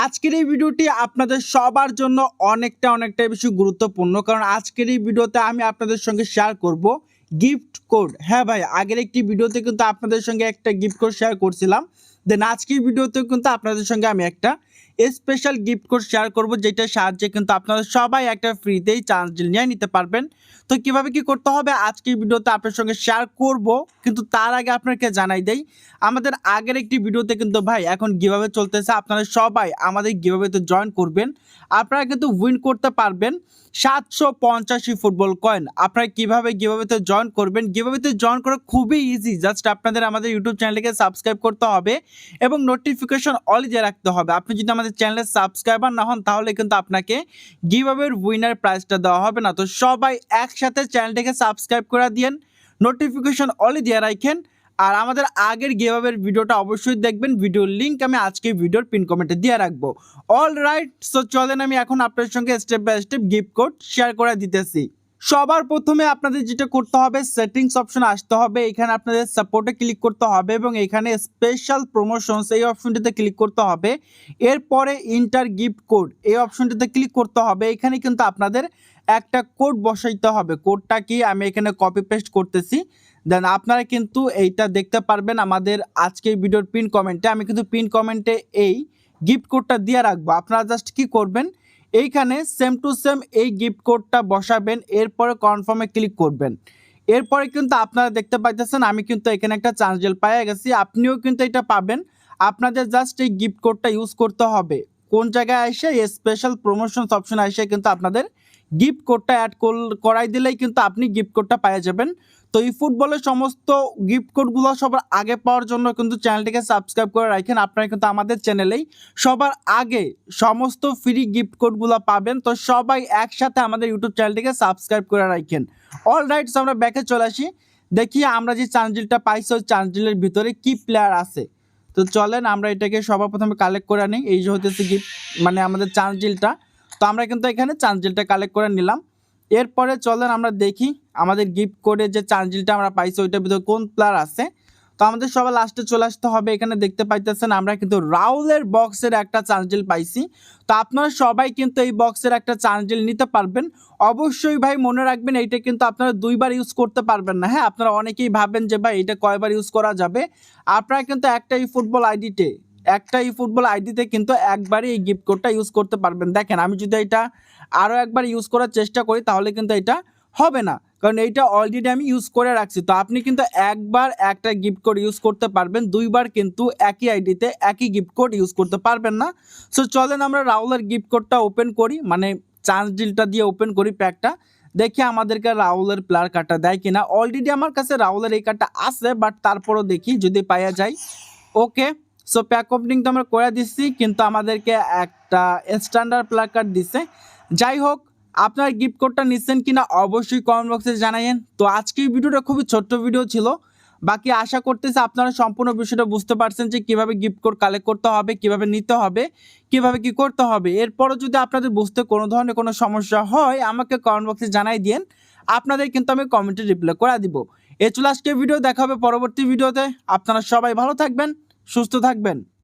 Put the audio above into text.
আজকের এই ভিডিওটি আপনাদের সবার জন্য অনেকটা বেশি গুরুত্বপূর্ণ, কারণ আজকের এই ভিডিওতে আমি আপনাদের সঙ্গে শেয়ার করব গিফট কোড। হ্যাঁ ভাই, আগের একটি ভিডিওতে কিন্তু আপনাদের সঙ্গে একটা গিফট কোড শেয়ার করছিলাম। দেন আজকের ভিডিওতে কিন্তু আপনাদের সঙ্গে আমি একটা স্পেশাল গিফট কোড শেয়ার করব, যেটার সাহায্যে কিন্তু আপনারা সবাই একটা ফ্রিতেই চান্স নিয়ে নিতে পারবেন। তো কিভাবে কি করতে হবে আজকের ভিডিওতে আপনার সঙ্গে শেয়ার করব, কিন্তু তার আগে আপনাকে জানাই দেই আমাদের আগের একটি ভিডিওতে কিন্তু ভাই এখন গিভঅ্যাওয়ে চলতেছে। আপনারা সবাই আমাদের গিভঅ্যাওয়েতে জয়েন করবেন, আপনারা কিন্তু উইন করতে পারবেন 785 ফুটবল কয়েন। আপনারা কিভাবে গিভঅ্যাওয়েতে জয়েন করবেন? গিভঅ্যাওয়েতে জয়েন করা খুবই ইজি। জাস্ট আপনাদের আমাদের ইউটিউব চ্যানেলকে সাবস্ক্রাইব করতে হবে এবং নোটিফিকেশন অল দিয়ে রাখতে হবে। আপনি যদি আমাদের চ্যানেলের সাবস্ক্রাইবার না হন তাহলে কিন্তু আপনাকে গিভঅ্যাওয়ের উইনার প্রাইজটা দেওয়া হবে না। তো সবাই একসাথে চ্যানেলটিকে সাবস্ক্রাইব করে দিয়েন, নোটিফিকেশন অলি দিয়ে রাখেন। আর আমাদের আগের গিভঅ্যাওয়ের ভিডিওটা অবশ্যই দেখবেন, ভিডিওর লিংক আমি আজকে ভিডিওর পিন কমেন্টে দিয়ে রাখবো। অল রাইট, সো চলেন আমি এখন আপনার সঙ্গে step by step gift code share করে দিতেছি। সবার প্রথমে আপনাদের যেটা করতে হবে, সেটিংস অপশনে আসতে হবে। এখানে আপনাদের সাপোর্টে ক্লিক করতে হবে এবং এখানে স্পেশাল প্রমোশনস এই অপশনটিতে ক্লিক করতে হবে। এরপরে ইন্টার গিফট কোড এই অপশনটিতে ক্লিক করতে হবে। এখানে কিন্তু আপনাদের একটা কোড বসাইতে হবে। কোডটা কি আমি এখানে কপি পেস্ট করতেছি। দেন আপনারা কিন্তু এইটা দেখতে পারবেন আমাদের আজকে ভিডিওর পিন কমেন্টে। আমি কিন্তু পিন কমেন্টে এই গিফট কোডটা দিয়ে রাখবো। আপনারা জাস্ট কি করবেন, এইখানে সেম টু সেম এই গিফট কোডটা বসাবেন, এরপরে কনফার্মে ক্লিক করবেন। এরপরে কিন্তু আপনারা দেখতে পাইতেছেন আমি কিন্তু এখানে একটা চান্স জেল পেয়ে গেছি। আপনিও কিন্তু এটা পাবেন। আপনাদের জাস্ট এই গিফট কোডটা ইউজ করতে হবে। কোন জায়গায় এসে স্পেশাল প্রমোশনস অপশন এসে কিন্তু আপনাদের গিফট কোডটা অ্যাড করাই দিলেই কিন্তু আপনি গিফট কোডটা পেয়ে যাবেন। তো এই ফুটবলের সমস্ত গিফট কোডগুলো সবার আগে পাওয়ার জন্য কিন্তু চ্যানেলটিকে সাবস্ক্রাইব করে রাখেন। আপনারা কিন্তু আমাদের চ্যানেলেই সবার আগে সমস্ত ফ্রি গিফট কোডগুলো পাবেন। তো সবাই একসাথে আমাদের ইউটিউব চ্যানেলটিকে সাবস্ক্রাইব করে রাখেন। অল রাইট, আমরা ব্যাকে চলে আসি। দেখি আমরা যে চান্সজিলটা পাইছি ওই চান্সজিলের ভিতরে কি প্লেয়ার আছে। তো চলেন আমরা এটাকে সবার প্রথমে কালেক্ট করে নিই। এই যে হতেছে গিফট মানে আমাদের চান্সজিলটা। তো আমরা কিন্তু এখানে চান্সজিলটা কালেক্ট করে নিলাম। এরপরে চলেন আমরা দেখি আমাদের গিফট কোডে যে চান্সজিলটা আমরা পাইছি ওইটার ভিতরে কোন প্লেয়ার আছে। তো আমাদের সবাই লাস্টে চলে আসতে হবে। এখানে দেখতে পাইতেছেন আমরা কিন্তু রাউলের বক্সের একটা চান্সজিল পাইছি। তো আপনারা সবাই কিন্তু এই বক্সের একটা চান্সজিল নিতে পারবেন। অবশ্যই ভাই মনে রাখবেন এইটা কিন্তু আপনারা দুইবার ইউজ করতে পারবেন না। হ্যাঁ, আপনারা অনেকেই ভাবেন যে ভাই এটা কয়বার ইউজ করা যাবে। আপনারা কিন্তু একটা এই ফুটবল আইডিতে কিন্তু একবারই এই গিফট কোডটা ইউজ করতে পারবেন। দেখেন আমি যদি এটা আরও একবার ইউজ করার চেষ্টা করি তাহলে কিন্তু এটা হবে না, কারণ এইটা অলরেডি আমি ইউজ করে রাখছি। তো আপনি কিন্তু একবার একটা গিফট কোড ইউজ করতে পারবেন, দুইবার কিন্তু একই আইডিতে একই গিফট কোড ইউজ করতে পারবেন না। সো চলেন আমরা রাউলের গিফট কোডটা ওপেন করি, মানে চান্স ডিলটা দিয়ে ওপেন করি প্যাকটা। দেখি আমাদেরকে রাউলের প্লেয়ার কার্ডটা দেয় কিনা। অলরেডি আমার কাছে রাউলের এই কার্ডটা আছে, বাট তারপরও দেখি যদি পাওয়া যায়। ওকে, সো প্যাক ওপেনিং তো আমরা করে দিচ্ছি, কিন্তু আমাদেরকে একটা স্ট্যান্ডার্ড প্লেয়ার কার্ড দিচ্ছে। যাই হোক, আপনার গিফট কোডটা নিচ্ছেন কিনা অবশ্যই কমেন্ট বক্সে জানাইন। তো আজকের ভিডিওটা খুবই ছোট্ট ভিডিও ছিল। বাকি আশা করতেছি আপনারা সম্পূর্ণ বিষয়টা বুঝতে পারছেন যে কিভাবে গিফট কোড কালেক্ট করতে হবে, কিভাবে নিতে হবে, কিভাবে কি করতে হবে। এরপরও যদি আপনাদের বুঝতে কোনো ধরনের কোনো সমস্যা হয় আমাকে কমেন্ট বক্সে জানাই দিন, আপনাদের কিন্তু আমি কমেন্টে রিপ্লাই করে দিব। এই চলে আজকের ভিডিও, দেখা হবে পরবর্তী ভিডিওতে। আপনারা সবাই ভালো থাকবেন, সুস্থ থাকবেন।